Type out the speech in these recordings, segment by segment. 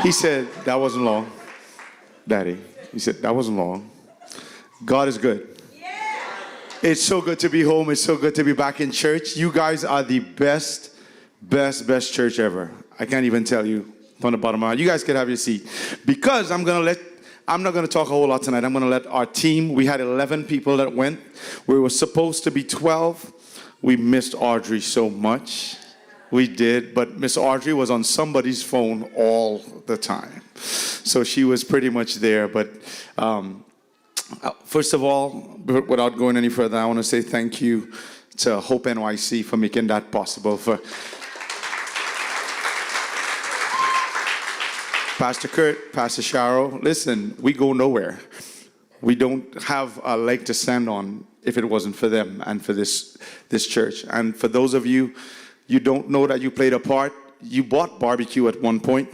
He said, that wasn't long, Daddy. He said, that wasn't long. God is good. It's so good to be home. It's so good to be back in church. You guys are the best church ever. I can't even tell you from the bottom of my heart. You guys can have your seat. Because I'm not going to talk a whole lot tonight. I'm going to let our team, we had 11 people that went. We were supposed to be 12. We missed Audrey so much. We did, but Miss Audrey was on somebody's phone all the time. So she was pretty much there. But first of all, without going any further, I want to say thank you to HopeNYC for making that possible. For Pastor Kurt, Pastor Sharo, listen, we go nowhere. We don't have a leg to stand on if it wasn't for them and for this church. And for those of you don't know that you played a part, you bought barbecue at one point.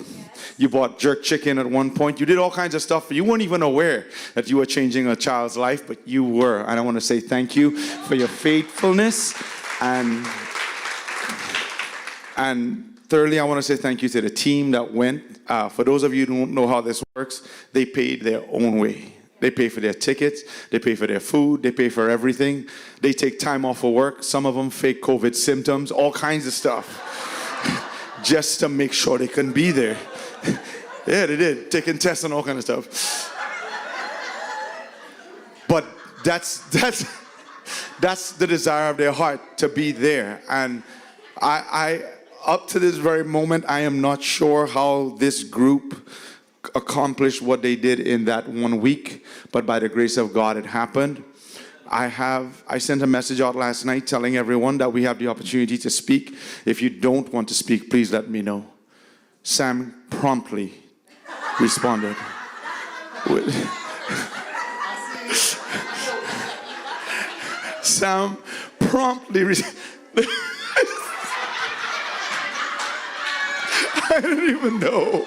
You bought jerk chicken at one point. You did all kinds of stuff. You weren't even aware that you were changing a child's life, but you were. And I want to say thank you for your faithfulness. And thirdly, I want to say thank you to the team that went. For those of you who don't know how this works, they paid their own way. They pay for their tickets, they pay for their food, they pay for everything. They take time off of work. Some of them fake COVID symptoms, all kinds of stuff, just to make sure they can be there. Yeah, they did, taking tests and all kind of stuff. But that's the desire of their heart, to be there. And I up to this very moment, I am not sure how this group accomplished what they did in that 1 week, but by the grace of God, it happened. I sent a message out last night telling everyone that we have the opportunity to speak. If you don't want to speak, please let me know. Sam promptly responded. Sam promptly I don't even know.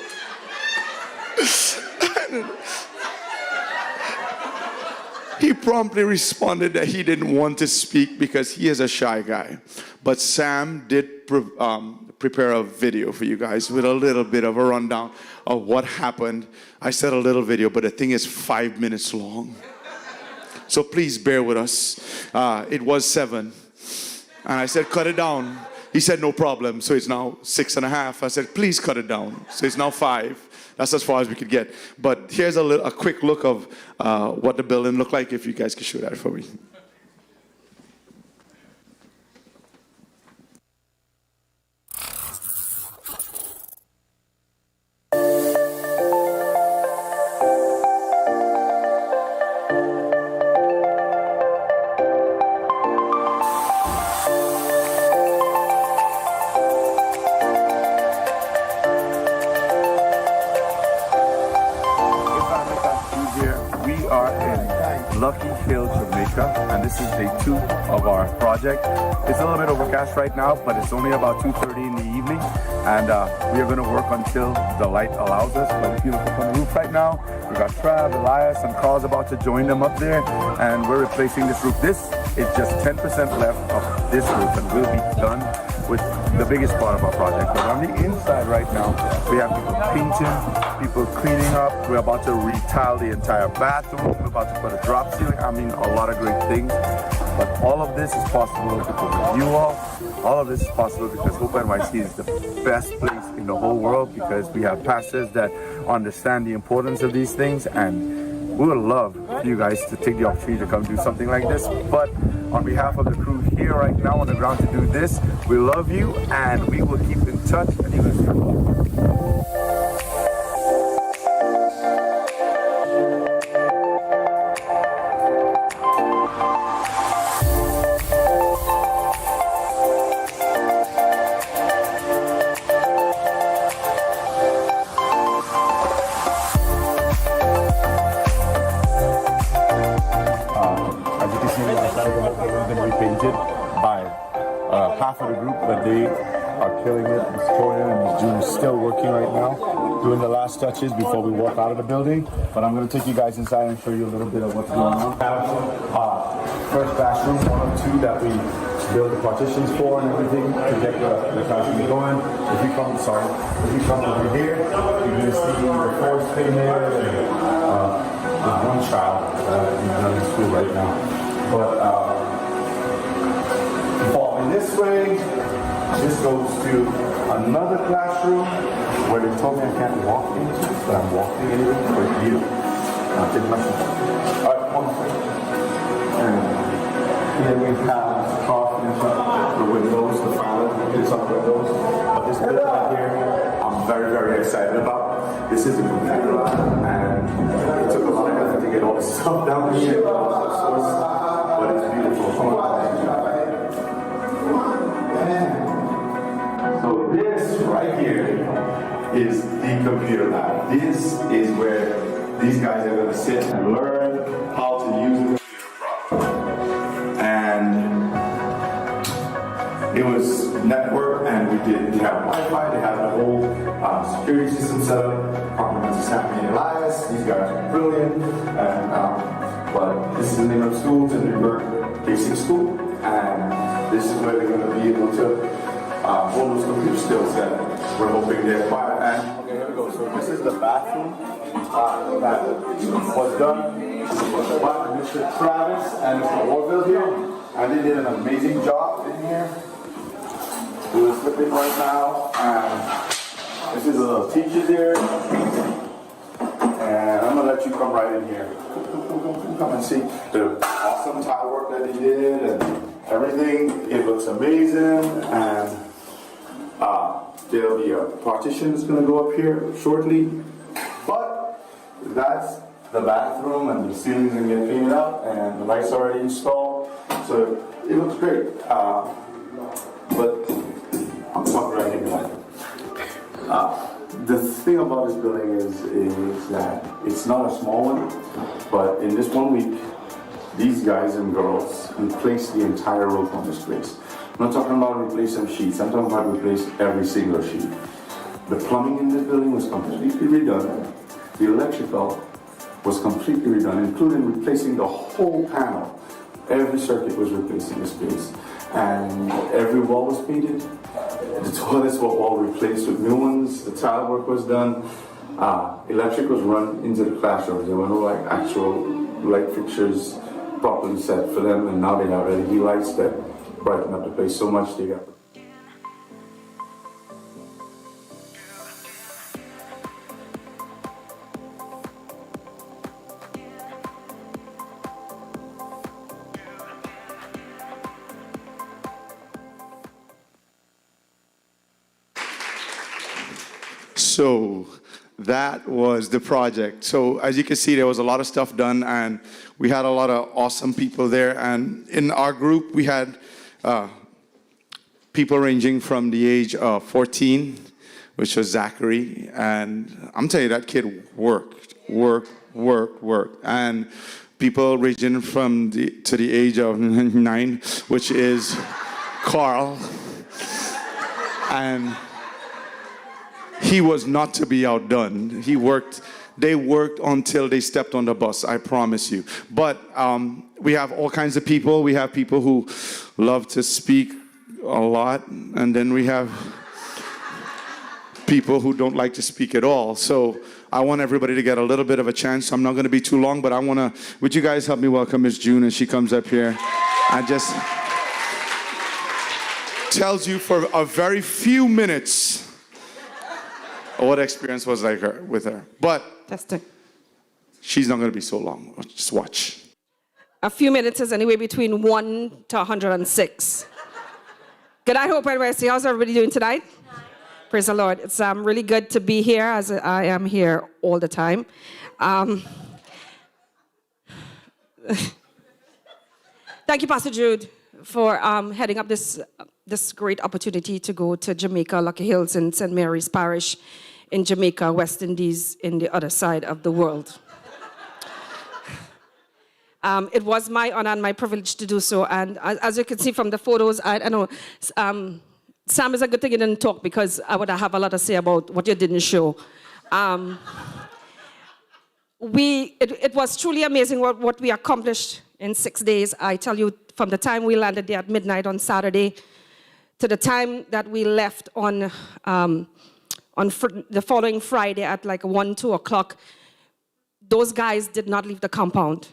He promptly responded that he didn't want to speak because he is a shy guy. But Sam did prepare a video for you guys with a little bit of a rundown of what happened. I said a little video, but the thing is 5 minutes long. So please bear with us. It was 7. And I said, cut it down. He said, no problem. So it's now 6.5. I said, please cut it down. So it's now 5. That's as far as we could get. But here's a quick look of what the building looked like, if you guys could show that for me. Jamaica, and this is day 2 of our project. It's a little bit overcast right now, but it's only about 2:30 in the evening, and we are going to work until the light allows us. But if you look up on the roof right now, we've got Trav, Elias, and Carl's about to join them up there, and we're replacing this roof. This is just 10% left of this roof, and we'll be done with the biggest part of our project. But on the inside right now, we have people painting, people cleaning up. We're about to retile the entire bathroom. We're about to put a drop ceiling. I mean, a lot of great things. But all of this is possible because of you all. All of this is possible because HopeNYC is the best place in the whole world, because we have pastors that understand the importance of these things, and we would love you guys to take the opportunity to come do something like this. But on behalf of the crew here right now on the ground to do this, we love you, and we will keep in touch, and you guys are welcome. Half of the group, but they are killing it. Latoya and Jude are still working right now, doing the last touches before we walk out of the building. But I'm going to take you guys inside and show you a little bit of what's going on. First bathroom, 1 or 2 that we built the partitions for and everything to get the classroom going. If you come over here, you're going to see the forest thing there. There's one child in school right now. But following this way, this goes to another classroom where they told me I can't walk into, but I'm walking into it for you. Take my seat. All right, come on. And here we have the windows, the final windows. But this bit right here, I'm very, very excited about. This is a computer lab, and it took a lot of effort to get all this stuff down here. But it's beautiful. So this right here is the computer lab. This is where these guys are going to sit and learn how to use the computer properly. And it was network, and we have Wi-Fi, they have the whole security system set up. Compliments to Zachary and Elias. These guys are brilliant. And but this is the name of the school, it's a Newburgh Basic School, and this is where they're going to be able to hold those computer skills that we're hoping they acquire. And okay, here we go. So this is the bathroom that was done by Mr. Travis and Mr. Orville here, and they did an amazing job in here. We're slipping right now, and this is a little teacher there, and I'm gonna let you come right in here. Come and see the awesome tile work that they did and everything. It looks amazing, and there'll be a partition that's gonna go up here shortly. But that's the bathroom, and the ceilings are gonna get cleaned up, and the lights already installed, so it looks great. But I'm talking right here. The thing about this building is that it's not a small one, but in this 1 week, these guys and girls replaced the entire roof on this place. I'm not talking about replacing sheets, I'm talking about replace every single sheet. The plumbing in this building was completely redone. The electrical was completely redone, including replacing the whole panel. Every circuit was replaced in this place. And every wall was painted. The toilets were all replaced with new ones. The tile work was done. Electric was run into the classrooms. There were no actual light fixtures properly set for them, and now they have LED lights that brighten up the place so much. They got. So that was the project. So as you can see, there was a lot of stuff done, and we had a lot of awesome people there. And in our group, we had people ranging from the age of 14, which was Zachary. And I'm telling you, that kid worked. And people ranging from to the age of 9, which is Carl. And he was not to be outdone. They worked until they stepped on the bus, I promise you. But we have all kinds of people. We have people who love to speak a lot, and then we have people who don't like to speak at all. So I want everybody to get a little bit of a chance. I'm not going to be too long, but would you guys help me welcome Miss June as she comes up here? I just tells you for a very few minutes what experience was like with her. But she's not going to be so long. Just watch. A few minutes is anywhere between 1 to 106. Good night, HopeNYC. How's everybody doing tonight? Praise the Lord. It's really good to be here, as I am here all the time. Thank you, Pastor Jude, for heading up this great opportunity to go to Jamaica, Lucky Hills, and St. Mary's Parish in Jamaica, West Indies, in the other side of the world. It was my honor and my privilege to do so. And as you can see from the photos, I know, Sam, is a good thing you didn't talk, because I would have a lot to say about what you didn't show. It was truly amazing what we accomplished in 6 days. I tell you, from the time we landed there at midnight on Saturday to the time that we left on the following Friday at like 1, 2 o'clock, those guys did not leave the compound.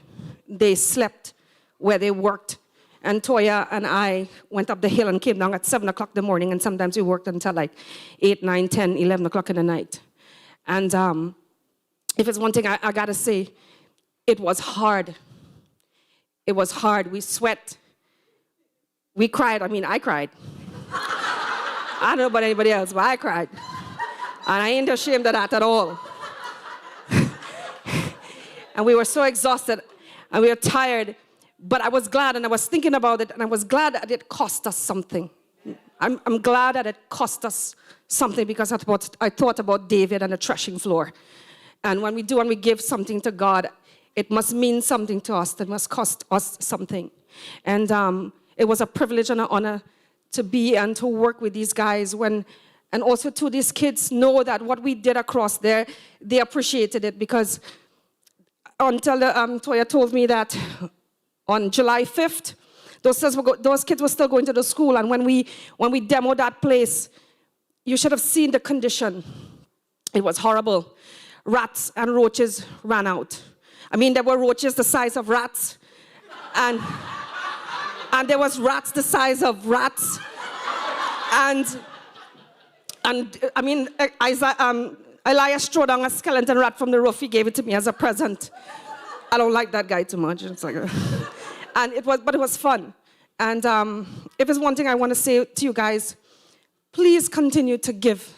They slept where they worked. And Toya and I went up the hill and came down at 7 o'clock in the morning, and sometimes we worked until like 8, 9, 10, 11 o'clock in the night. And if it's one thing I gotta say, it was hard. It was hard. We sweat. We cried. I mean, I cried. I don't know about anybody else, but I cried. And I ain't ashamed of that at all. And we were so exhausted, and we were tired. But I was glad, and I was thinking about it, and I was glad that it cost us something. I'm glad that it cost us something, because I thought about David and the threshing floor. And when we give something to God, it must mean something to us. It must cost us something. And it was a privilege and an honor to be and to work with these guys and also to these kids know that what we did across there, they appreciated it, because until Toya told me that on July 5th, those kids were still going to the school, and when we demoed that place, you should have seen the condition. It was horrible. Rats and roaches ran out. I mean, there were roaches the size of rats, and there was rats the size of rats, and I mean, Elias threw down a skeleton rat from the roof. He gave it to me as a present. I don't like that guy too much. It's like, but it was fun. And if there's one thing I want to say to you guys, please continue to give.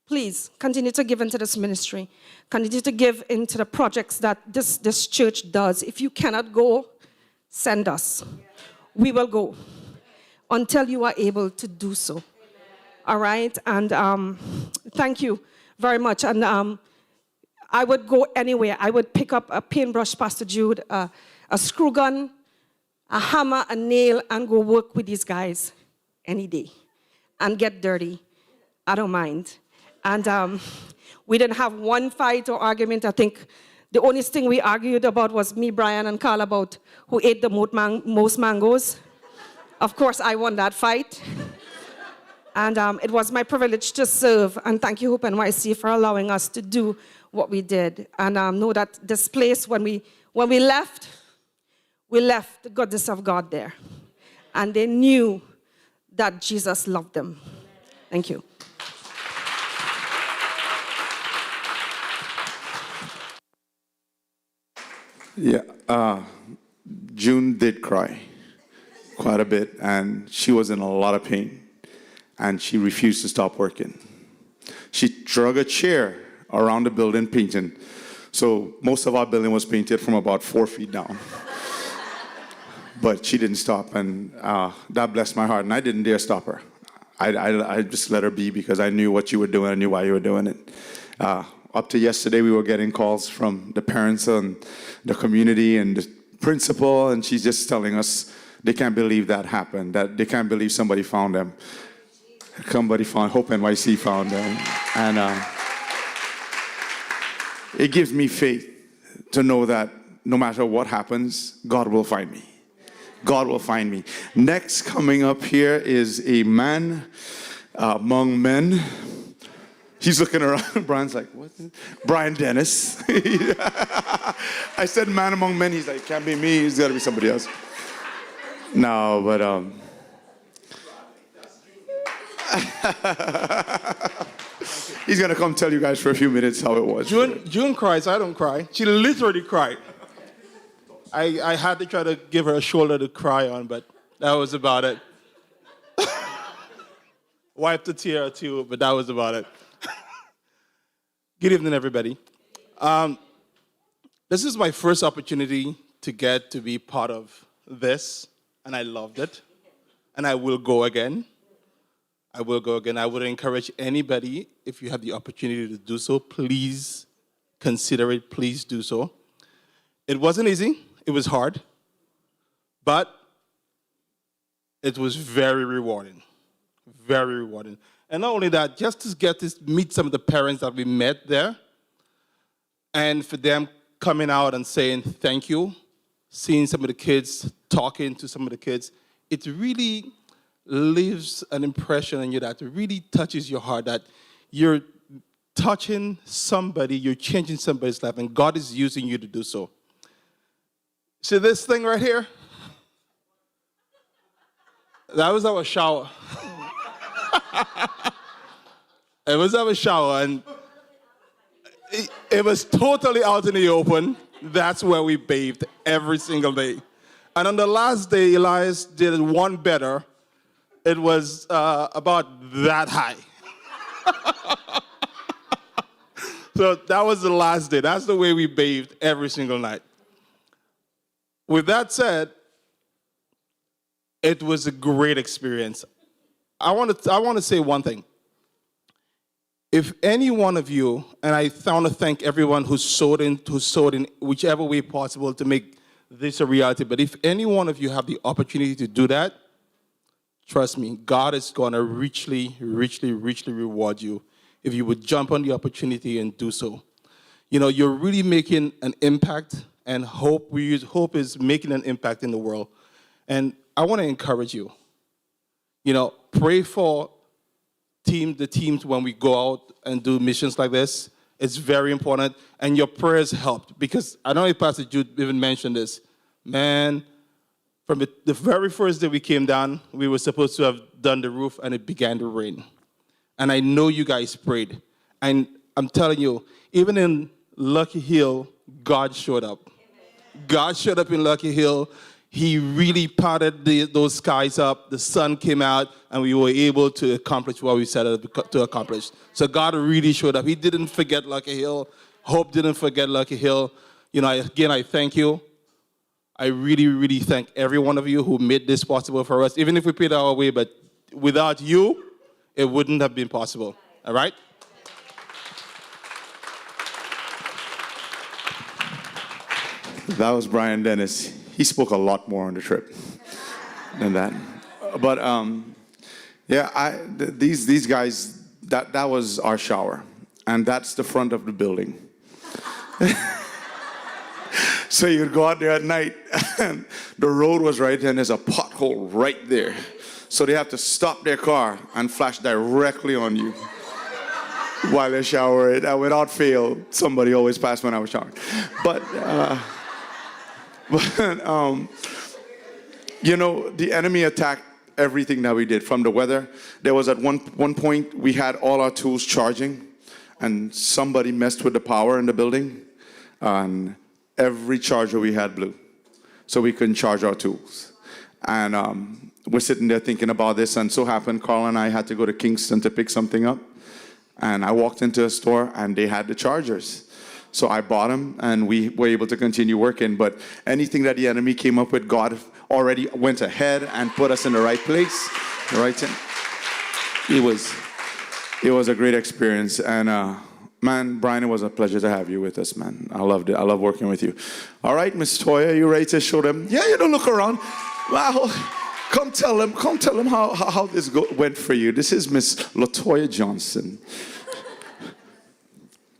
Please continue to give into this ministry. Continue to give into the projects that this church does. If you cannot go, send us. We will go until you are able to do so. All right? And thank you very much. And I would go anywhere. I would pick up a paintbrush, Pastor Jude, a screw gun, a hammer, a nail, and go work with these guys any day and get dirty. I don't mind. And we didn't have one fight or argument. I think the only thing we argued about was me, Brian, and Carl about who ate the most mangoes. Of course, I won that fight. And it was my privilege to serve. And thank you, HopeNYC, for allowing us to do what we did. And know that this place, when we left the goodness of God there. And they knew that Jesus loved them. Thank you. Yeah, June did cry quite a bit, and she was in a lot of pain, and she refused to stop working. She drug a chair around the building painting. So most of our building was painted from about 4 feet down. But she didn't stop, and that blessed my heart, and I didn't dare stop her. I just let her be, because I knew what you were doing. I knew why you were doing it. Up to yesterday, we were getting calls from the parents and the community and the principal, and she's just telling us they can't believe that happened, that they can't believe somebody found them. Somebody found, HopeNYC found them. And it gives me faith to know that no matter what happens, God will find me. God will find me. Next coming up here is a man among men. He's looking around. Brian's like, what? Brian Dennis. I said man among men. He's like, can't be me. It's got to be somebody else. No, but he's going to come tell you guys for a few minutes how it was. June cries. I don't cry. She literally cried. I had to try to give her a shoulder to cry on, but that was about it. Wiped a tear or two, but that was about it. Good evening, everybody. This is my first opportunity to get to be part of this, and I loved it. And I will go again. I will go again. I would encourage anybody, if you have the opportunity to do so, please consider it. Please do so. It wasn't easy. It was hard. But it was very rewarding. Very rewarding. And not only that, just to get to meet some of the parents that we met there, and for them coming out and saying thank you, seeing some of the kids, talking to some of the kids, it really leaves an impression on you that really touches your heart, that you're touching somebody, you're changing somebody's life, and God is using you to do so. See this thing right here? That was our shower. It was our shower, and it was totally out in the open. That's where we bathed every single day. And on the last day, Elias did one better. It was about that high. So that was the last day. That's the way we bathed every single night. With that said, it was a great experience. I want to say one thing. If any one of you, and I want to thank everyone who sowed in whichever way possible to make this a reality, but if any one of you have the opportunity to do that, trust me, God is going to richly, richly, richly reward you if you would jump on the opportunity and do so. You know, you're really making an impact, and hope is making an impact in the world. And I want to encourage you. You know, pray for the teams when we go out and do missions like this. It's very important, and your prayers helped, because I know Pastor Jude even mentioned this. Man, from the very first day we came down, we were supposed to have done the roof, and it began to rain. And I know you guys prayed. And I'm telling you, even in Lucky Hill, God showed up. God showed up in Lucky Hill. He really parted those skies up. The sun came out, and we were able to accomplish what we set out to accomplish. So God really showed up. He didn't forget Lucky Hill. Hope didn't forget Lucky Hill. You know, again, I thank you. I really, really thank every one of you who made this possible for us, even if we paid our way, but without you, it wouldn't have been possible. All right? That was Brian Dennis. He spoke a lot more on the trip than that. But yeah, these guys, that was our shower, and that's the front of the building. So you'd go out there at night, and the road was right there, and there's a pothole right there. So they have to stop their car and flash directly on you while they're showering. And without fail, somebody always passed when I was showering. But you know, the enemy attacked everything that we did, from the weather. There was at one point we had all our tools charging, and somebody messed with the power in the building, and every charger we had blew, so we couldn't charge our tools. And we're sitting there thinking about this, and so happened Carl and I had to go to Kingston to pick something up, and I walked into a store and they had the chargers. So I bought them, and we were able to continue working. But anything that the enemy came up with, God already went ahead and put us in the right place, the right thing. It was a great experience. And man, Brian, it was a pleasure to have you with us, man. I loved it. I love working with you. All right, Miss Toya, you ready to show them? Yeah, you don't look around. Wow. Come tell them how this went for you. This is Miss Latoya Johnson.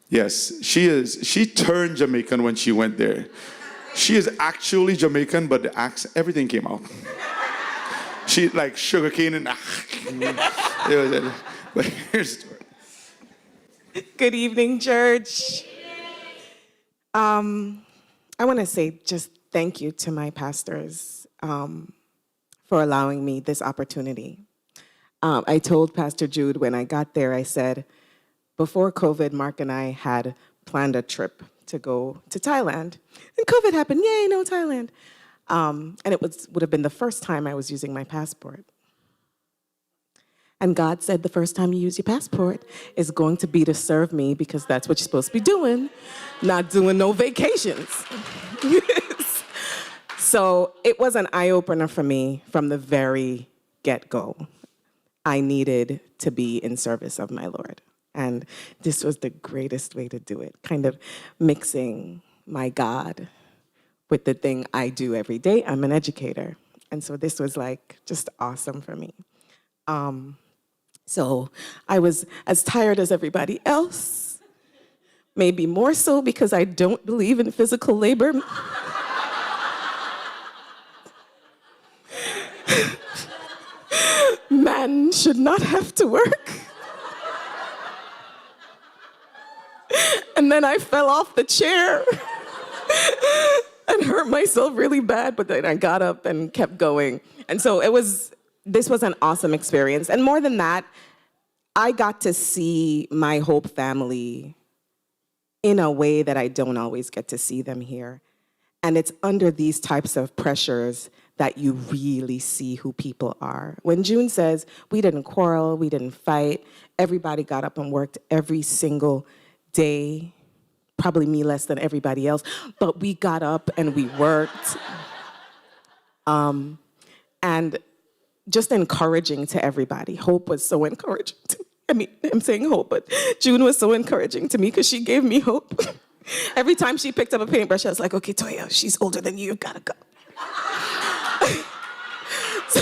Yes, she turned Jamaican when she went there. She is actually Jamaican, but the accent, everything came out. She like sugarcane and but here's the story. Good evening, church. I want to say just thank you to my pastors for allowing me this opportunity. I told Pastor Jude when I got there, I said, before COVID, Mark and I had planned a trip to go to Thailand. And COVID happened, yay, no Thailand. And it would have been the first time I was using my passport. And God said the first time you use your passport is going to be to serve me, because that's what you're supposed to be doing, not doing no vacations. So it was an eye-opener for me from the very get-go. I needed to be in service of my Lord. And this was the greatest way to do it, kind of mixing my God with the thing I do every day. I'm an educator. And so this was like just awesome for me. So I was as tired as everybody else, maybe more so because I don't believe in physical labor. should not have to work. And then I fell off the chair and hurt myself really bad, but then I got up and kept going. And so this was an awesome experience. And more than that, I got to see my Hope family in a way that I don't always get to see them here. And it's under these types of pressures that you really see who people are. When June says, we didn't quarrel, we didn't fight, everybody got up and worked every single day, probably me less than everybody else, but we got up and we worked. And just encouraging to everybody. Hope was so encouraging to me. I mean, I'm saying Hope, but June was so encouraging to me because she gave me hope. Every time she picked up a paintbrush, I was like, okay, Toya, she's older than you gotta go. So,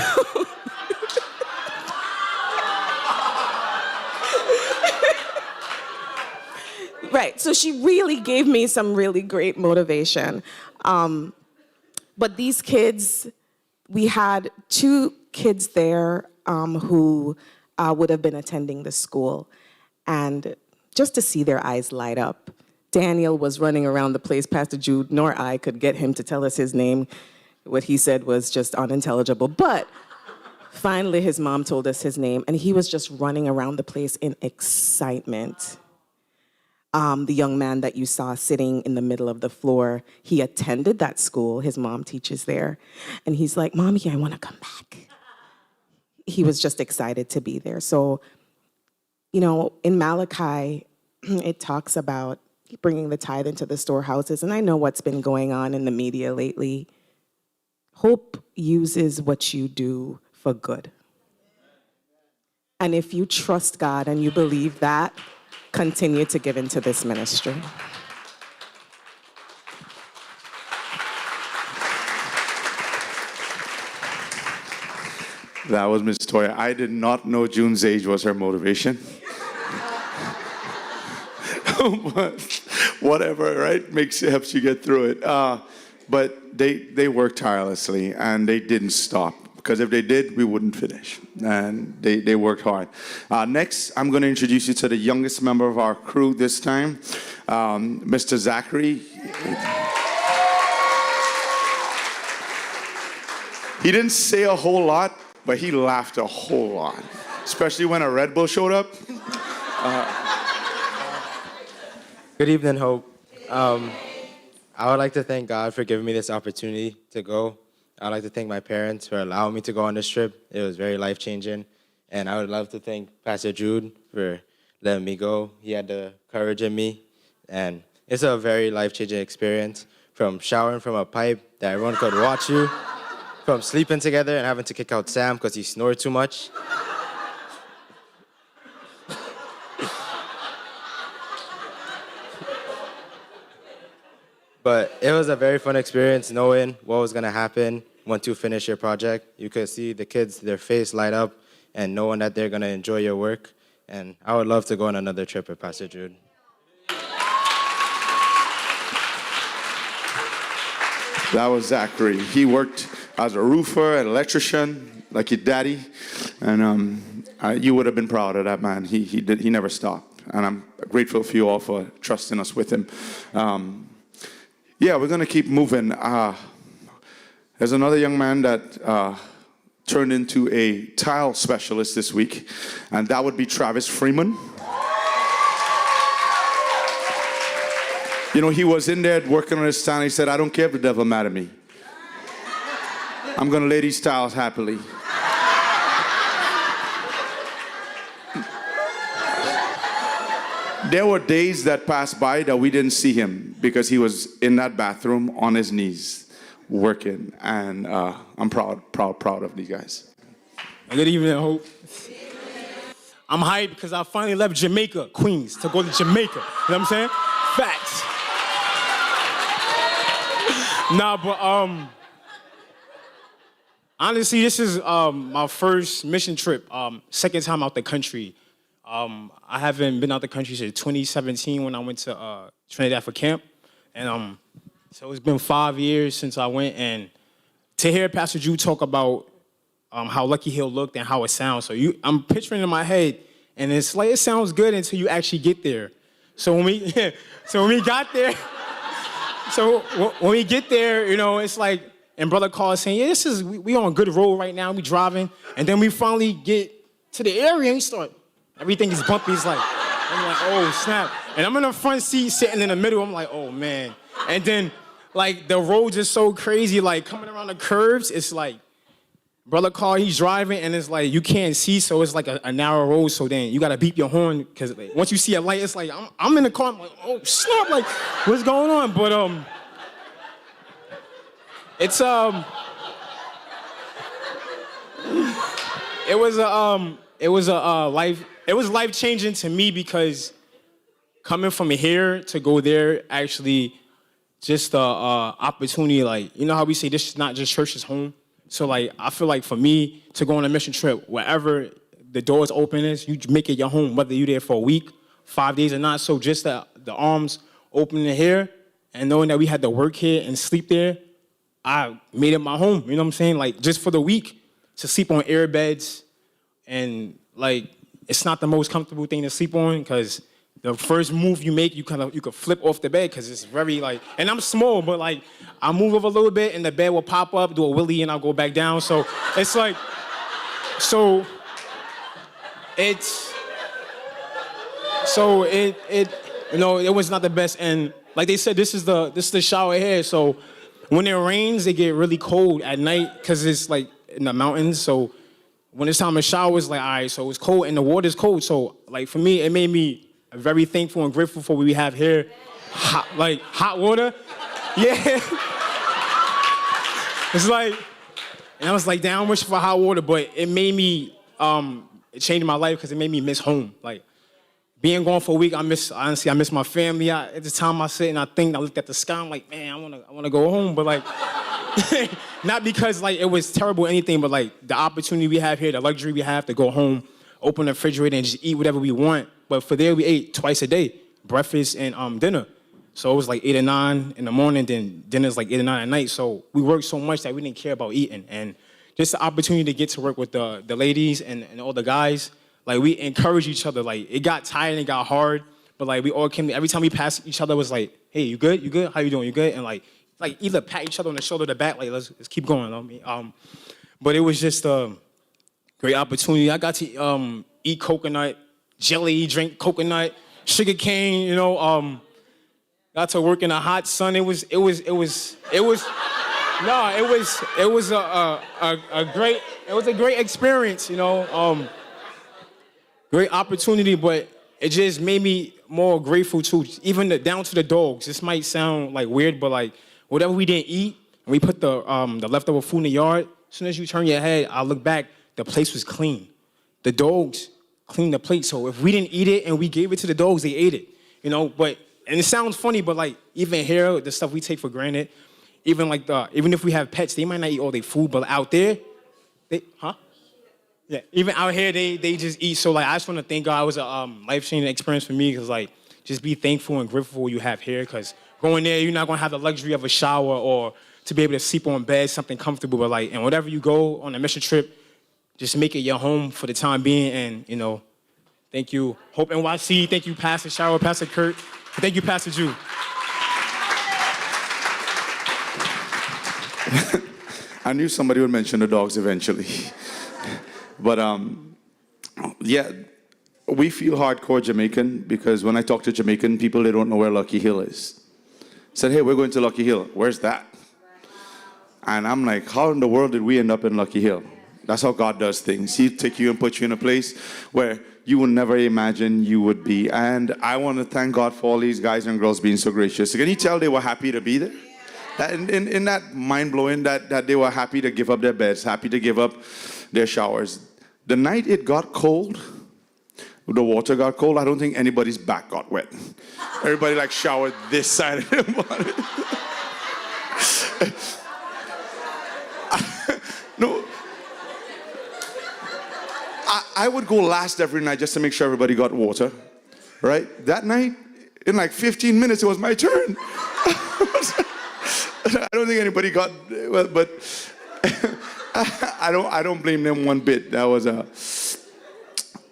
right, so she really gave me some really great motivation. But these kids, we had 2 kids there who would have been attending the school. And just to see their eyes light up. Daniel was running around the place. Pastor Jude nor I could get him to tell us his name. What he said was just unintelligible. But finally, his mom told us his name, and he was just running around the place in excitement. The young man that you saw sitting in the middle of the floor, he attended that school. His mom teaches there. And he's like, Mommy, I want to come back. He was just excited to be there. So, you know, in Malachi, it talks about bringing the tithe into the storehouses. And I know what's been going on in the media lately. Hope uses what you do for good. And if you trust God and you believe that, continue to give into this ministry. That was Miss Toya. I did not know June's age was her motivation. But whatever, right? Helps you get through it. But they worked tirelessly and they didn't stop. Because if they did, we wouldn't finish. And they worked hard. Next, I'm going to introduce you to the youngest member of our crew this time, Mr. Zachary. He didn't say a whole lot, but he laughed a whole lot, especially when a Red Bull showed up. Good evening, Hope. I would like to thank God for giving me this opportunity to go. I'd like to thank my parents for allowing me to go on this trip. It was very life-changing. And I would love to thank Pastor Jude for letting me go. He had the courage in me. And it's a very life-changing experience, from showering from a pipe that everyone could watch you, from sleeping together and having to kick out Sam because he snored too much. But it was a very fun experience knowing what was going to happen once you finish your project. You could see the kids, their face light up, and knowing that they're going to enjoy your work. And I would love to go on another trip with Pastor Jude. That was Zachary. He worked as a roofer, an electrician, like your daddy. And you would have been proud of that man. He never stopped. And I'm grateful for you all for trusting us with him. Yeah, we're going to keep moving. There's another young man that turned into a tile specialist this week, and that would be Travis Freeman. You know, he was in there working on his stand. He said, I don't care if the devil mad at me. I'm going to lay these tiles happily. There were days that passed by that we didn't see him because he was in that bathroom on his knees working. And I'm proud of these guys. Good evening, Hope. I'm hyped because I finally left Jamaica, Queens, to go to Jamaica. You know what I'm saying? Facts. Nah, but honestly, this is my first mission trip, second time out the country. I haven't been out the country since 2017 when I went to Trinidad for camp. And so it's been 5 years since I went. And to hear Pastor Jude talk about how Lucky Hill looked and how it sounds. So I'm picturing it in my head, and it's like it sounds good until you actually get there. So when we got there, when we get there, you know, it's like, and brother calls saying, yeah, we on a good road right now. We driving, and then we finally get to the area and we start. Everything is bumpy. It's like, I'm like, oh snap! And I'm in the front seat, sitting in the middle. I'm like, oh man. And then, like, the roads are so crazy. Like coming around the curves, it's like, brother car, he's driving, and it's like you can't see, so it's like a narrow road. So then you gotta beep your horn because like, once you see a light, it's like I'm in the car. I'm like, oh snap! Like, what's going on? But it's it was life changing to me because coming from here to go there actually just opportunity. Like, you know how we say this is not just church, it's home. So like I feel like for me to go on a mission trip, wherever the doors open is, you make it your home, whether you're there for a week, 5 days or not. So just the arms opening here and knowing that we had to work here and sleep there, I made it my home. You know what I'm saying? Like just for the week to sleep on air beds, and like it's not the most comfortable thing to sleep on because the first move you make, you could flip off the bed because it's very like, and I'm small, but like I move over a little bit and the bed will pop up, do a wheelie, and I'll go back down. So it's like, you know, it was not the best. And like they said, this is the shower here. So when it rains, it get really cold at night because it's like in the mountains. So when it's time to shower, it's like, all right, so it's cold and the water's cold. So like for me, it made me very thankful and grateful for what we have here. Hot water. Yeah. It's like, and I was like, damn, I'm wishing for hot water, but it made me, it changed my life because it made me miss home. Like, being gone for a week, honestly, I miss my family. At the time I sit and I looked at the sky, I'm like, man, I wanna go home, but like, not because like it was terrible or anything, but like the opportunity we have here, the luxury we have to go home, open the refrigerator and just eat whatever we want. But for there, we ate twice a day, breakfast and dinner. So it was like 8 or 9 in the morning, then dinner's like 8 or 9 at night. So we worked so much that we didn't care about eating. And just the opportunity to get to work with the ladies and all the guys, like we encourage each other. Like it got tired and it got hard, but like we all came, every time we passed each other was like, hey, you good? You good? How you doing? You good? And like either pat each other on the shoulder or the back, like let's keep going. But it was just a great opportunity. I got to eat coconut, jelly, drink coconut, sugar cane, you know, got to work in the hot sun. It was a great experience, you know, great opportunity, but it just made me more grateful too, even down to the dogs. This might sound like weird, but like whatever we didn't eat, and we put the leftover food in the yard, as soon as you turn your head, I look back, the place was clean. The dogs cleaned the plate, so if we didn't eat it and we gave it to the dogs, they ate it, you know, and it sounds funny, but like even here, the stuff we take for granted, even if we have pets, they might not eat all their food, but out there, yeah, even out here, they just eat. So like, I just want to thank God. It was a life-changing experience for me because like, just be thankful and grateful for what you have here because going there, you're not going to have the luxury of a shower or to be able to sleep on bed, something comfortable, but like, and whatever you go on a mission trip, just make it your home for the time being. And, you know, thank you, HopeNYC. Thank you, Pastor Shower, Pastor Kurt. Thank you, Pastor Jude. I knew somebody would mention the dogs eventually. But yeah, we feel hardcore Jamaican because when I talk to Jamaican people, they don't know where Lucky Hill is. Said, hey, we're going to Lucky Hill. Where's that? And I'm like, how in the world did we end up in Lucky Hill? That's how God does things. He'll take you and put you in a place where you would never imagine you would be. And I want to thank God for all these guys and girls being so gracious. Can you tell they were happy to be there? In that mind-blowing that they were happy to give up their beds, happy to give up their showers. The night it got cold, the water got cold, I don't think anybody's back got wet. Everybody like showered this side of their body. No. I would go last every night just to make sure everybody got water, right? That night, in like 15 minutes, it was my turn. I don't think anybody got, but I don't blame them one bit. That was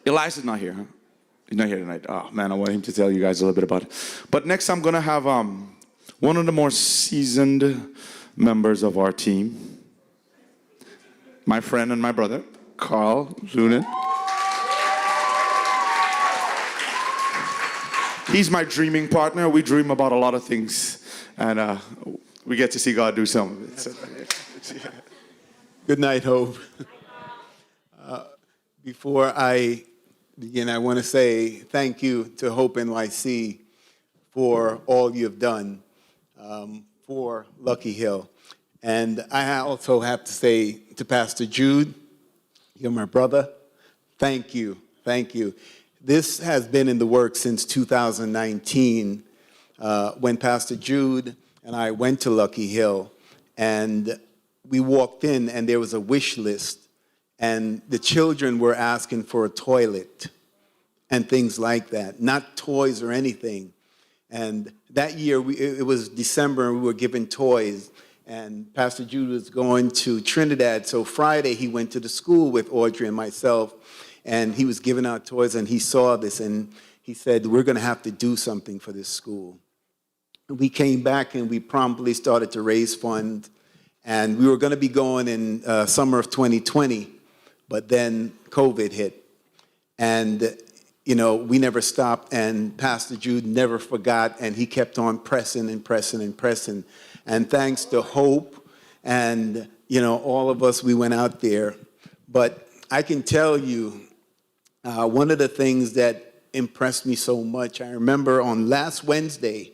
Eliza's not here, huh? He's not here tonight. Oh man, I want him to tell you guys a little bit about it. But next I'm gonna have one of the more seasoned members of our team, my friend and my brother, Carl Lunan. He's my dreaming partner. We dream about a lot of things, and we get to see God do some of it. So, Good night, Hope. Before I begin, I want to say thank you to HopeNYC for all you've done for Lucky Hill. And I also have to say to Pastor Jude, you're my brother. Thank you. Thank you. This has been in the works since 2019 when Pastor Jude and I went to Lucky Hill, and we walked in and there was a wish list, and the children were asking for a toilet and things like that, not toys or anything. And that year, it was December, and we were given toys, and Pastor Jude was going to Trinidad, so Friday he went to the school with Audrey and myself, and he was giving out toys, and he saw this, and he said, we're going to have to do something for this school. We came back, and we promptly started to raise funds, and we were going to be going in summer of 2020, but then COVID hit. And, you know, we never stopped, and Pastor Jude never forgot, and he kept on pressing and pressing and pressing. And thanks to Hope and, you know, all of us, we went out there. But I can tell you, one of the things that impressed me so much, I remember on last Wednesday,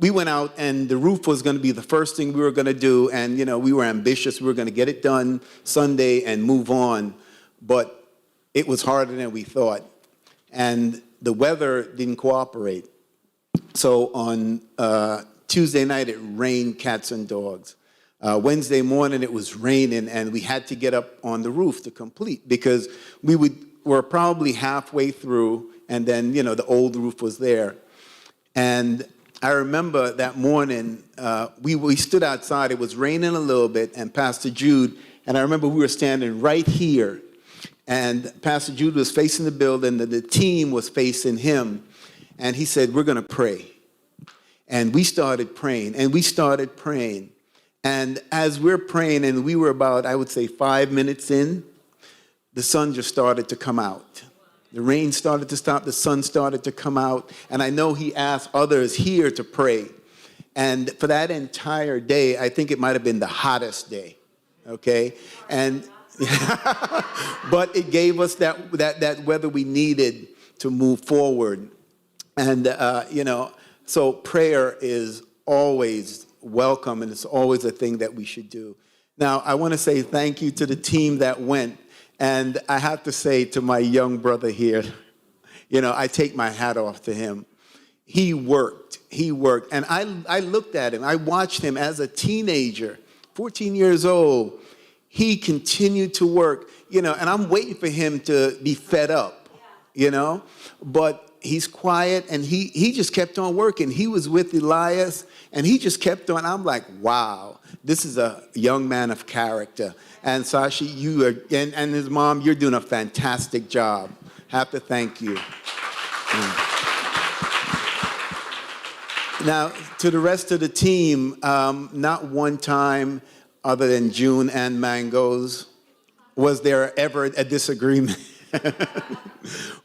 we went out and the roof was going to be the first thing we were going to do. And, you know, we were ambitious. We were going to get it done Sunday and move on. But it was harder than we thought. And the weather didn't cooperate. So on Tuesday night, it rained cats and dogs. Wednesday morning, it was raining, and we had to get up on the roof to complete because we were probably halfway through, and then, you know, the old roof was there. And I remember that morning, we stood outside. It was raining a little bit, and Pastor Jude, and I remember we were standing right here, and Pastor Jude was facing the building, and the team was facing him, and he said, we're going to pray. And we started praying, and we started praying. And as we're praying, and we were about, I would say, 5 minutes in, the sun just started to come out. The rain started to stop, the sun started to come out, and I know he asked others here to pray. And for that entire day, I think it might have been the hottest day, okay? And but it gave us that weather we needed to move forward. And, you know, so prayer is always welcome, and it's always a thing that we should do. Now, I want to say thank you to the team that went. And I have to say to my young brother here, you know, I take my hat off to him. He worked. And I looked at him. I watched him as a teenager, 14 years old. He continued to work, you know, and I'm waiting for him to be fed up, you know. But he's quiet, and he just kept on working. He was with Elias, and he just kept on. I'm like, wow, this is a young man of character. And Sashi, you are, and his mom, you're doing a fantastic job. Have to thank you. Now, to the rest of the team, not one time other than June and Mangoes was there ever a disagreement.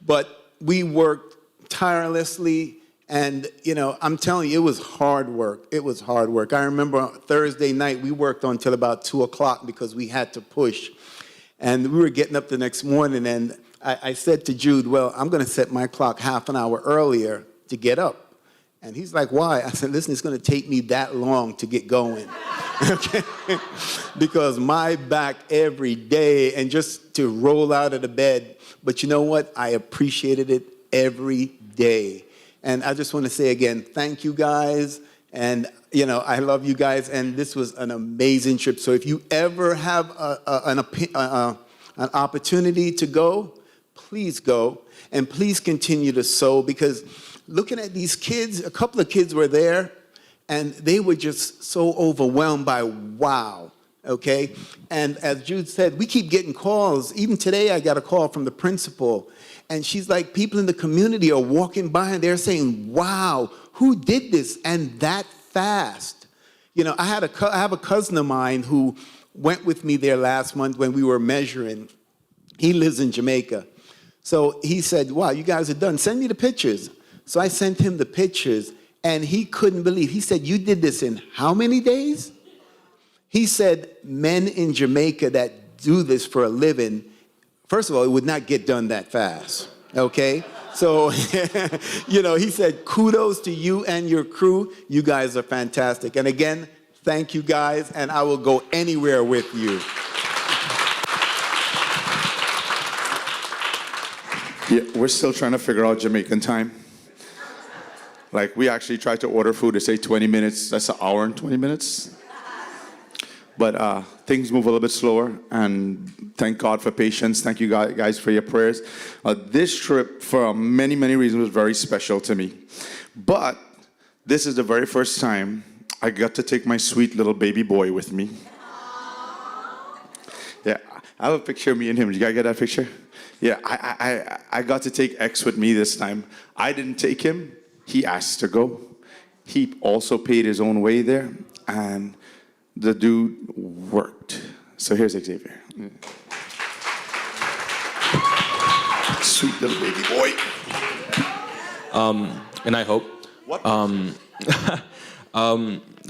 But we worked tirelessly, and, you know, I'm telling you, it was hard work. It was hard work. I remember Thursday night, we worked until about 2 o'clock because we had to push. And we were getting up the next morning, and I said to Jude, well, I'm going to set my clock half an hour earlier to get up. And he's like, why? I said, listen, it's going to take me that long to get going. Okay? Because my back every day, and just to roll out of the bed. But you know what? I appreciated it every day. And I just want to say again, thank you guys. And, you know, I love you guys. And this was an amazing trip. So if you ever have an opportunity to go, please go. And please continue to sow. Because looking at these kids, a couple of kids were there, and they were just so overwhelmed by, wow, okay? And as Jude said, we keep getting calls. Even today, I got a call from the principal, and she's like, people in the community are walking by and they're saying, wow, who did this and that fast? You know, I have a cousin of mine who went with me there last month when we were measuring. He lives in Jamaica. So he said, wow, you guys are done. Send me the pictures. So I sent him the pictures, and he couldn't believe. He said, you did this in how many days? He said, men in Jamaica that do this for a living, first of all, it would not get done that fast, okay? So, you know, he said, kudos to you and your crew. You guys are fantastic. And again, thank you guys, and I will go anywhere with you. Yeah, we're still trying to figure out Jamaican time. Like, we actually tried to order food. They say 20 minutes. That's an hour and 20 minutes. But things move a little bit slower, and thank God for patience. Thank you guys for your prayers. This trip, for many, many reasons, was very special to me. But this is the very first time I got to take my sweet little baby boy with me. Yeah, I have a picture of me and him. Did you guys get that picture? Yeah, I got to take X with me this time. I didn't take him. He asked to go. He also paid his own way there, and the dude worked. So here's Xavier. Sweet little baby boy. And I hope. What?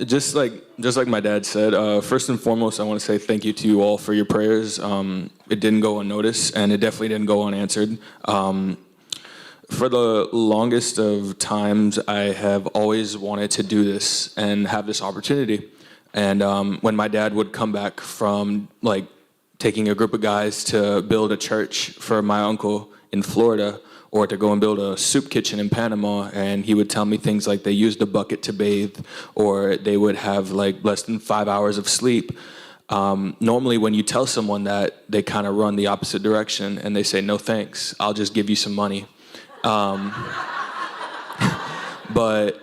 Just like my dad said, first and foremost, I want to say thank you to you all for your prayers. It didn't go unnoticed, and it definitely didn't go unanswered. For the longest of times, I have always wanted to do this and have this opportunity. And when my dad would come back from like taking a group of guys to build a church for my uncle in Florida, or to go and build a soup kitchen in Panama, and he would tell me things like they used a bucket to bathe, or they would have like less than 5 hours of sleep. Normally when you tell someone that, they kind of run the opposite direction and they say, no thanks, I'll just give you some money. But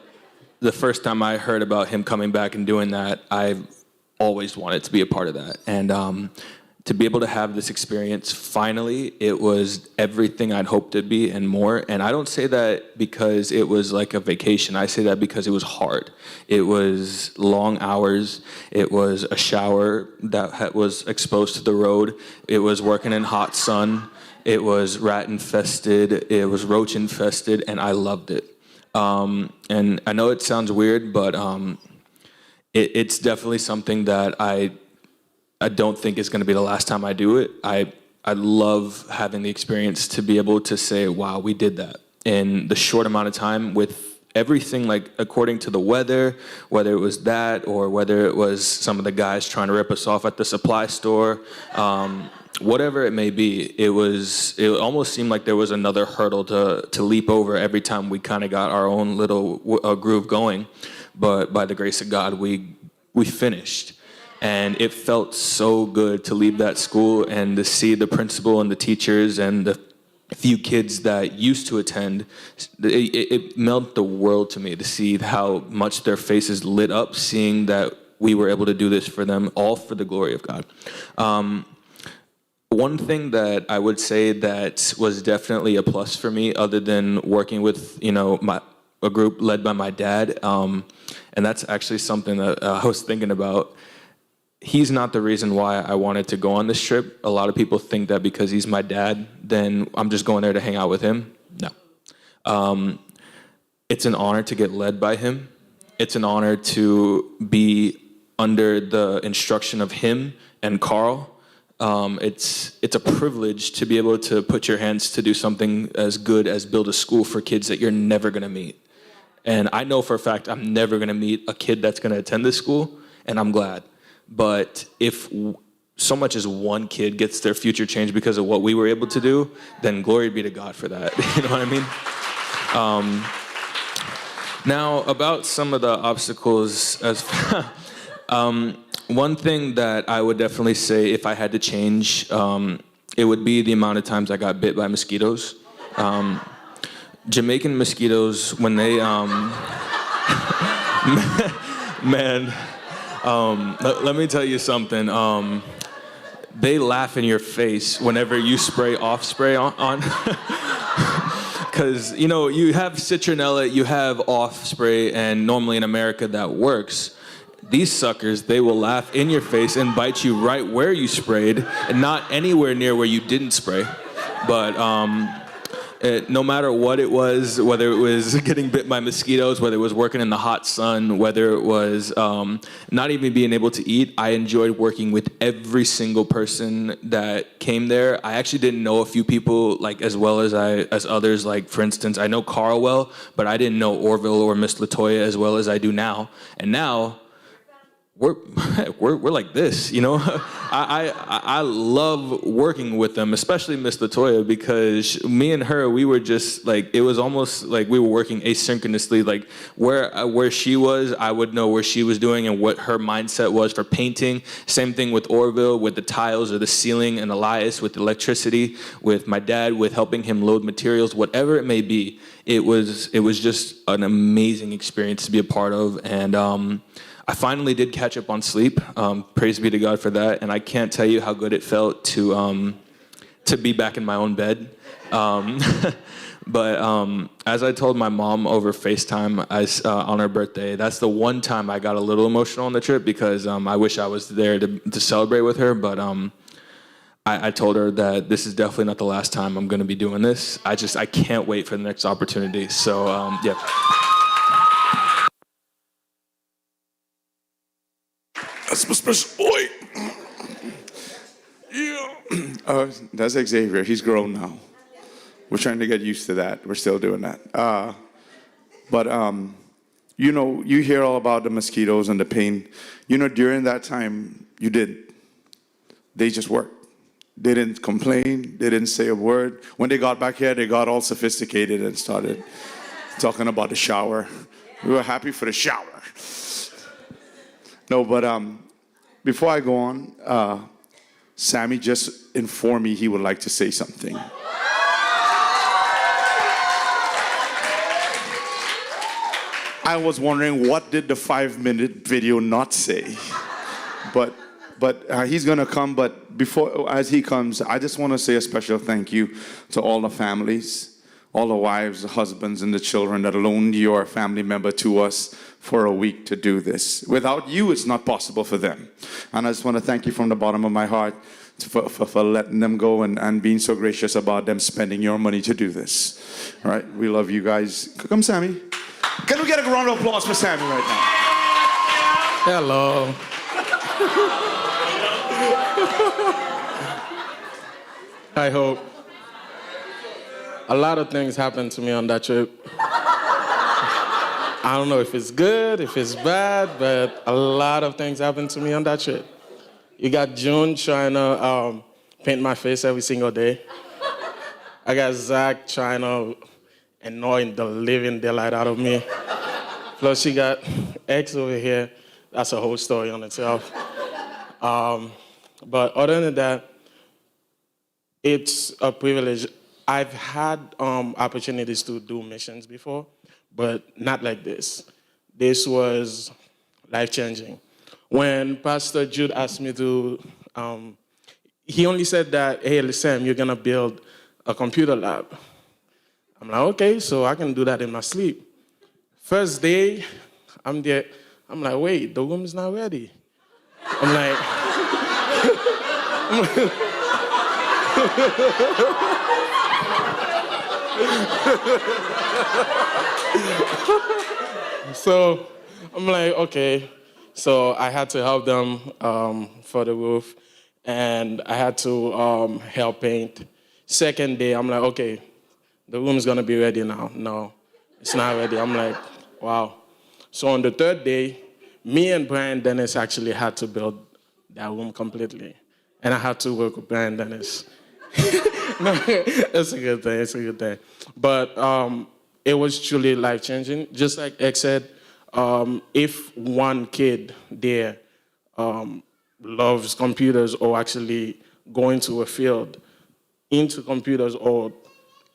the first time I heard about him coming back and doing that, I've always wanted to be a part of that. And to be able to have this experience, finally, it was everything I'd hoped it'd be and more. And I don't say that because it was like a vacation. I say that because it was hard. It was long hours. It was a shower that was exposed to the road. It was working in hot sun. It was rat infested. It was roach infested, and I loved it. And I know it sounds weird, but it's definitely something that I don't think is going to be the last time I do it. I love having the experience to be able to say, wow, we did that in the short amount of time with everything, like according to the weather, whether it was that or whether it was some of the guys trying to rip us off at the supply store, whatever it may be, it almost seemed like there was another hurdle to leap over every time we kind of got our own little groove going. But by the grace of God, we finished. And it felt so good to leave that school and to see the principal and the teachers and the few kids that used to attend. It meant the world to me to see how much their faces lit up, seeing that we were able to do this for them, all for the glory of God. One thing that I would say that was definitely a plus for me, other than working with, a group led by my dad, and that's actually something that I was thinking about. He's not the reason why I wanted to go on this trip. A lot of people think that because he's my dad, then I'm just going there to hang out with him. No. It's an honor to get led by him. It's an honor to be under the instruction of him and Carl. It's a privilege to be able to put your hands to do something as good as build a school for kids that you're never going to meet. And I know for a fact I'm never going to meet a kid that's going to attend this school, and I'm glad. But if so much as one kid gets their future changed because of what we were able to do, then glory be to God for that. You know what I mean? Now, about some of the obstacles, one thing that I would definitely say if I had to change, it would be the amount of times I got bit by mosquitoes. Jamaican mosquitoes, when they, man, Let me tell you something. They laugh in your face whenever you spray off spray on. Because, you have citronella, you have off spray, and normally in America that works. These suckers, they will laugh in your face and bite you right where you sprayed and not anywhere near where you didn't spray. But no matter what it was, whether it was getting bit by mosquitoes, whether it was working in the hot sun, whether it was not even being able to eat, I enjoyed working with every single person that came there. I actually didn't know a few people as well as others. Like, for instance, I know Carl well, but I didn't know Orville or Miss Latoya as well as I do now. And now, we're like this, I love working with them, especially Miss Latoya, because me and her, we were just it was almost like we were working asynchronously. Like where she was, I would know where she was doing and what her mindset was for painting. Same thing with Orville, with the tiles or the ceiling, and Elias with electricity, with my dad, with helping him load materials, whatever it may be. It was just an amazing experience to be a part of, and I finally did catch up on sleep. Praise be to God for that. And I can't tell you how good it felt to be back in my own bed. But as I told my mom over FaceTime on her birthday, that's the one time I got a little emotional on the trip, because I wish I was there to celebrate with her. But I told her that this is definitely not the last time I'm going to be doing this. I can't wait for the next opportunity. So, yeah. That's my special boy. Yeah. That's Xavier. He's grown now. We're trying to get used to that. We're still doing that. But you hear all about the mosquitoes and the pain. During that time, you did. They just worked. They didn't complain. They didn't say a word. When they got back here, they got all sophisticated and started talking about the shower. We were happy for the shower. No, but before I go on, Sammy just informed me he would like to say something. I was wondering, what did the 5-minute video not say? But he's gonna come. But as he comes, I just want to say a special thank you to all the families, all the wives, the husbands, and the children that loaned your family member to us for a week to do this. Without you, it's not possible for them. And I just want to thank you from the bottom of my heart for letting them go and being so gracious about them spending your money to do this. All right, we love you guys. Come, Sammy. Can we get a round of applause for Sammy right now? Hello. I hope. A lot of things happened to me on that trip. I don't know if it's good, if it's bad, but a lot of things happened to me on that trip. You got June trying to paint my face every single day. I got Zach trying to annoy the living daylight out of me. Plus, you got X over here. That's a whole story on itself. But other than that, it's a privilege. I've had opportunities to do missions before, but not like this. This was life-changing. When Pastor Jude asked me to, he only said that, hey, Sam, you're gonna build a computer lab. I'm like, okay, so I can do that in my sleep. First day, I'm there. I'm like, wait, the room's not ready. I'm like, so I'm like, okay. So I had to help them for the roof, and I had to help paint. Second day, I'm like, okay, the room's gonna be ready now. No, it's not ready. I'm like, wow. So on the third day, me and Brian Dennis actually had to build that room completely. And I had to work with Brian Dennis. No, it's a good thing, it's a good thing. But it was truly life-changing. Just like X said, if one kid there loves computers or actually going to a field into computers or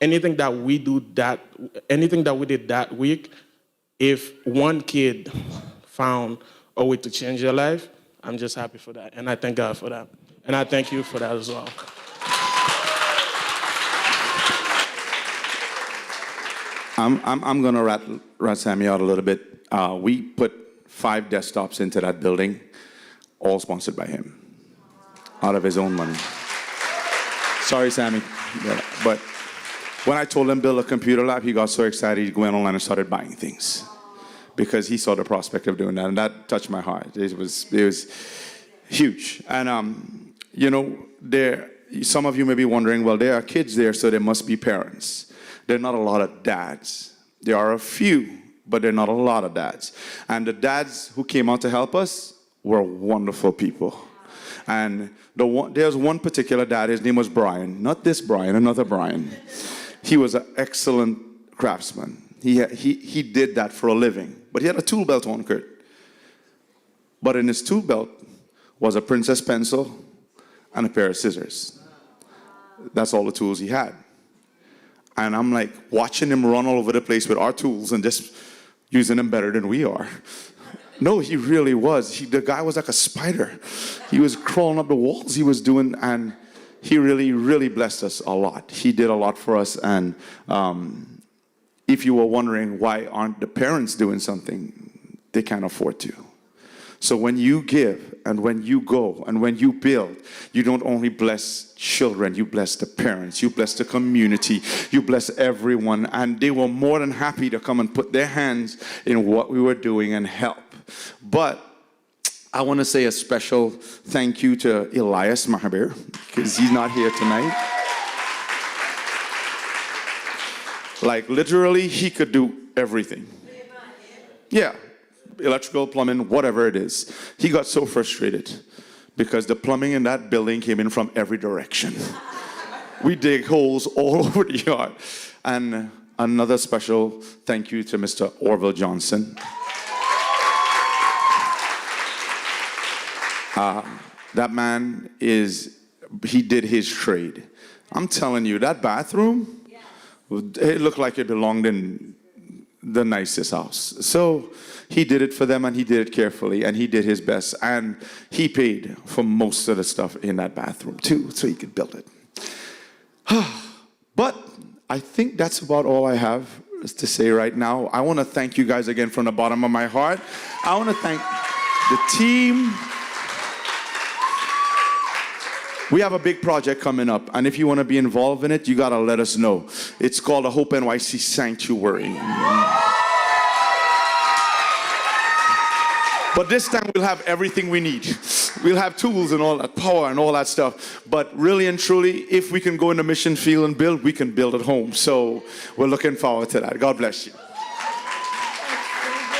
anything that we did that week, if one kid found a way to change your life, I'm just happy for that. And I thank God for that. And I thank you for that as well. I'm going to rat Sammy out a little bit. We put 5 desktops into that building, all sponsored by him, out of his own money. Sorry, Sammy. Yeah, but when I told him build a computer lab, he got so excited he went online and started buying things because he saw the prospect of doing that, and that touched my heart. It was huge. And you know, some of you may be wondering, well, there are kids there, so there must be parents. There are not a lot of dads. There are a few, but there are not a lot of dads. And the dads who came out to help us were wonderful people. And there's one particular dad, his name was Brian. Not this Brian, another Brian. He was an excellent craftsman. He did that for a living. But he had a tool belt on, Kurt. But in his tool belt was a princess pencil and a pair of scissors. That's all the tools he had. And I'm like watching him run all over the place with our tools and just using them better than we are. No, he really was. The guy was like a spider. He was crawling up the walls he was doing, and he really, really blessed us a lot. He did a lot for us. And if you were wondering why aren't the parents doing something, they can't afford to. So when you give and when you go and when you build, you don't only bless children, you bless the parents, you bless the community, you bless everyone. And they were more than happy to come and put their hands in what we were doing and help. But I want to say a special thank you to Elias Mahabir, because he's not here tonight. Like literally, he could do everything. Yeah. Electrical, plumbing, whatever it is. He got so frustrated because the plumbing in that building came in from every direction. We dig holes all over the yard. And another special thank you to Mr. Orville Johnson. That man he did his trade. I'm telling you, that bathroom, it looked like it belonged in the nicest house. So he did it for them, and he did it carefully, and he did his best, and he paid for most of the stuff in that bathroom too, so he could build it. But I think that's about all I have to say right now. I want to thank you guys again from the bottom of my heart. I want to thank the team. We have a big project coming up, and if you want to be involved in it, you got to let us know. It's called a HopeNYC Sanctuary. But this time we'll have everything we need. We'll have tools and all that, power and all that stuff. But really and truly, if we can go in the mission field and build, we can build at home. So we're looking forward to that. God bless you.